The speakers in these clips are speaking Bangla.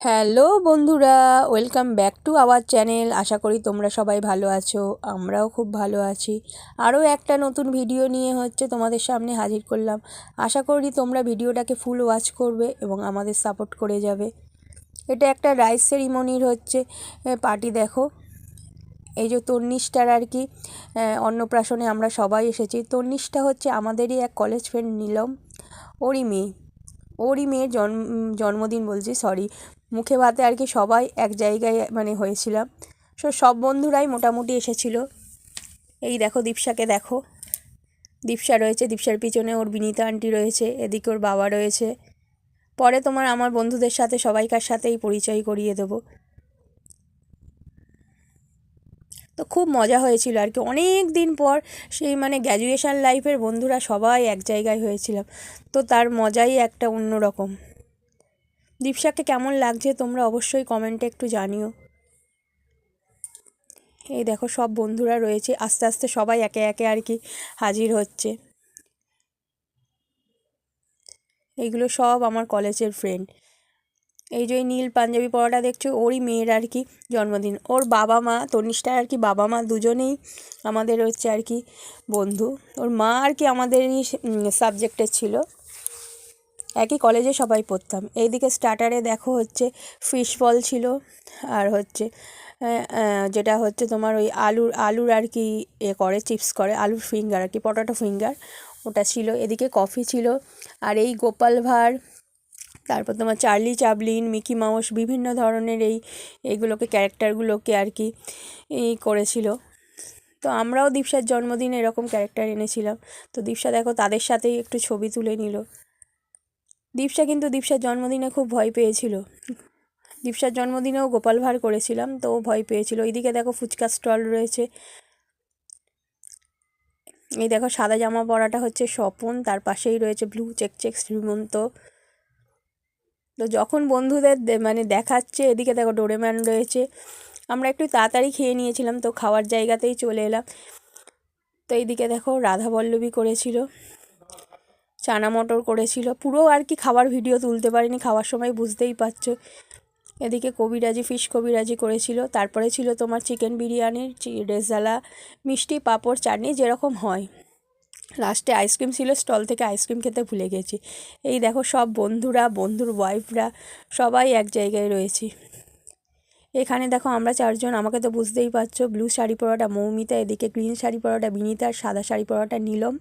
হ্যালো বন্ধুরা, welcome back to our channel. আশা করি তোমরা সবাই ভালো আছো, আমরাও খুব ভালো আছি। আরও একটা নতুন ভিডিও নিয়ে তোমাদের সামনে হাজির করলাম। আশা করি তোমরা ভিডিওটাকে ফুল ওয়াচ করবে এবং আমাদের সাপোর্ট করে যাবে। এটা একটা রাইস সেরিমনির পার্টি। দেখো, এই যে তন্নিষ্ঠার আর কি অন্নপ্রাশনে আমরা সবাই এসেছি। তন্নিষ্ঠা হচ্ছে আমাদেরই এক কলেজ ফ্রেন্ড নীলম, ওরই মেয়ের জন্মদিন বলছি, সরি, মুখে ভাতে আর কি সবাই এক জায়গায় হয়েছিলাম। সব বন্ধুরাই মোটামুটি এসেছিল। এই দেখো দীপশাকে দেখো, দীপশা রয়েছে, দীপশার পিছনে ওর বিনীতা আন্টি রয়েছে, এদিকে ওর বাবা রয়েছে। পরে আমার বন্ধুদের সাথে সবাইকার সাথেই পরিচয় করিয়ে দেবো। তো খুব মজা হয়েছিল আর কি, অনেক দিন পর সেই গ্র্যাজুয়েশন লাইফের বন্ধুরা সবাই এক জায়গায় হয়েছিলাম। তো তার মজাই একটা অন্যরকম। দীপশাকে কেমন লাগছে তোমরা অবশ্যই কমেন্টে একটু জানিও। এই দেখো সব বন্ধুরা রয়েছে, আস্তে আস্তে সবাই একে একে আর কি হাজির হচ্ছে। এইগুলো সব আমার কলেজের ফ্রেন্ড। এই যে নীল পাঞ্জাবি পরাটা দেখছো, ওরই মেয়ের আর কি জন্মদিন। ওর বাবা মা, তনিষ্ঠার আর কি বাবা মা দুজনেই আমাদের আর কি বন্ধু। ওর মা আর কি আমাদেরই সাবজেক্টের ছিল, একই কলেজে সবাই পড়তাম। এইদিকে স্টার্টারে দেখো ফিশ বল ছিল, আর যেটা তোমার ওই আলুর আর কি করে, চিপস করে, আলুর ফিঙ্গার আর কি, পটাটো ফিঙ্গার, ওটা ছিল। এদিকে কফি ছিল, আর এই গোপাল ভাঁড়, তারপর তোমার চার্লি চ্যাপলিন, মিকি মাউস, বিভিন্ন ধরনের এইগুলোকে ক্যারেক্টারগুলোকে আর কি করেছিল। তো আমরাও দীপশার জন্মদিনে এরকম ক্যারেক্টার এনেছিলাম। তো দীপশা দেখো তাদের সাথেই একটু ছবি তুলে নিল। দীপশা কিন্তু দীপশার জন্মদিনে খুব ভয় পেয়েছিল। দীপশার জন্মদিনেও গোপাল ভাঁড় করেছিলাম, তো ও ভয় পেয়েছিল। এইদিকে দেখো ফুচকা স্টল রয়েছে। এই দেখো সাদা জামা পরাটা স্বপন, তার পাশেই রয়েছে ব্লু চেক শ্রীমন্ত। তো যখন বন্ধুদের দেখাচ্ছে, এদিকে দেখো ডোরেম্যান রয়েছে। আমরা একটু তাড়াতাড়ি খেয়ে নিয়েছিলাম, তো খাওয়ার জায়গাতেই চলে এলাম। তো এইদিকে দেখো রাধা বল্লভী করেছিল, চানা মটর করেছিল। পুরো আর কি খাবার ভিডিও তুলতে পারিনি, খাওয়ার সময় বুঝতেই পারছো। এদিকে কবিরাজি, ফিশ কবিরাজি করেছিল। তারপরে ছিল তোমার চিকেন বিরিয়ানির রেজালা, মিষ্টি, পাঁপড়, চাটনি, যেরকম হয়। লাস্টে আইসক্রিম ছিল, স্টল থেকে আইসক্রিম খেতে ভুলে গেছি। এই দেখো সব বন্ধুরা, বন্ধুর ওয়াইফরা সবাই এক জায়গায় রয়েছি। এখানে দেখো আমরা চারজন, আমাকে তো বুঝতেই পারছো। ব্লু শাড়ি পরাটা মৌমিতা, এদিকে গ্রিন শাড়ি পরাটা বিনীতা, সাদা শাড়ি পরাটা নীলম,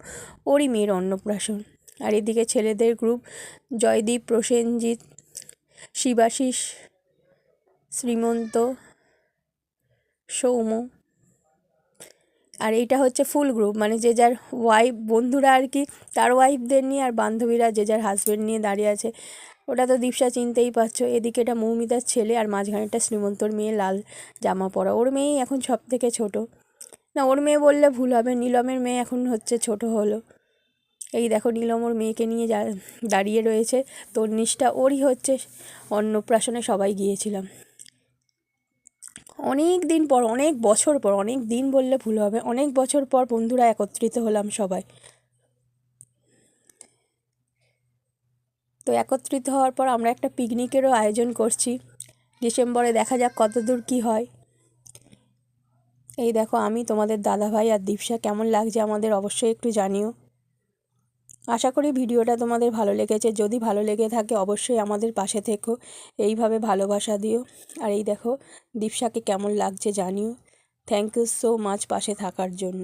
ওরই মেয়ের অন্নপ্রাশন। আর এদিকে ছেলেদের গ্রুপ জয়দীপ, প্রসেনজিৎ, শিবাশিস, শ্রীমন্ত, সৌম। আর এইটা ফুল গ্রুপ, যে যার ওয়াইফ, বন্ধুরা আর কি তার ওয়াইফদের নিয়ে, আর বান্ধবীরা যে যার হাজব্যান্ড নিয়ে দাঁড়িয়ে আছে। ওটা তো দীপশা চিনতেই পারছো। এদিকে এটা মৌমিতার ছেলে, আর মাঝখানেরটা শ্রীমন্তর মেয়ে, লাল জামা পরা। ওর মেয়েই এখন সব থেকে ছোটো, না ওর মেয়ে বললে ভুল হবে, নীলমের মেয়ে এখন ছোট হলো। এই দেখো নীলম ওর মেয়েকে নিয়ে দাঁড়িয়ে রয়েছে। তন্নিষ্ঠা, ওরই অন্নপ্রাশনে সবাই গিয়েছিলাম। অনেক দিন পর, অনেক বছর পর, অনেক দিন বললে ভুল হবে, অনেক বছর পর বন্ধুরা একত্রিত হলাম সবাই। তো একত্রিত হওয়ার পর আমরা একটা পিকনিকেরও আয়োজন করছি ডিসেম্বরে, দেখা যাক কতদূর কি হয়। এই দেখো আমি তোমাদের দাদাভাই আর দীপশা, কেমন লাগছে আমাদের অবশ্যই একটু জানিও। আশা করি ভিডিওটা তোমাদের ভালো লেগেছে। যদি ভালো লেগে থাকে অবশ্যই আমাদের পাশে থেকো, এইভাবে ভালোবাসা দিও। আর এই দেখো দীপশাকে কেমন লাগছে জানিও। থ্যাংক ইউ সো মাচ পাশে থাকার জন্য।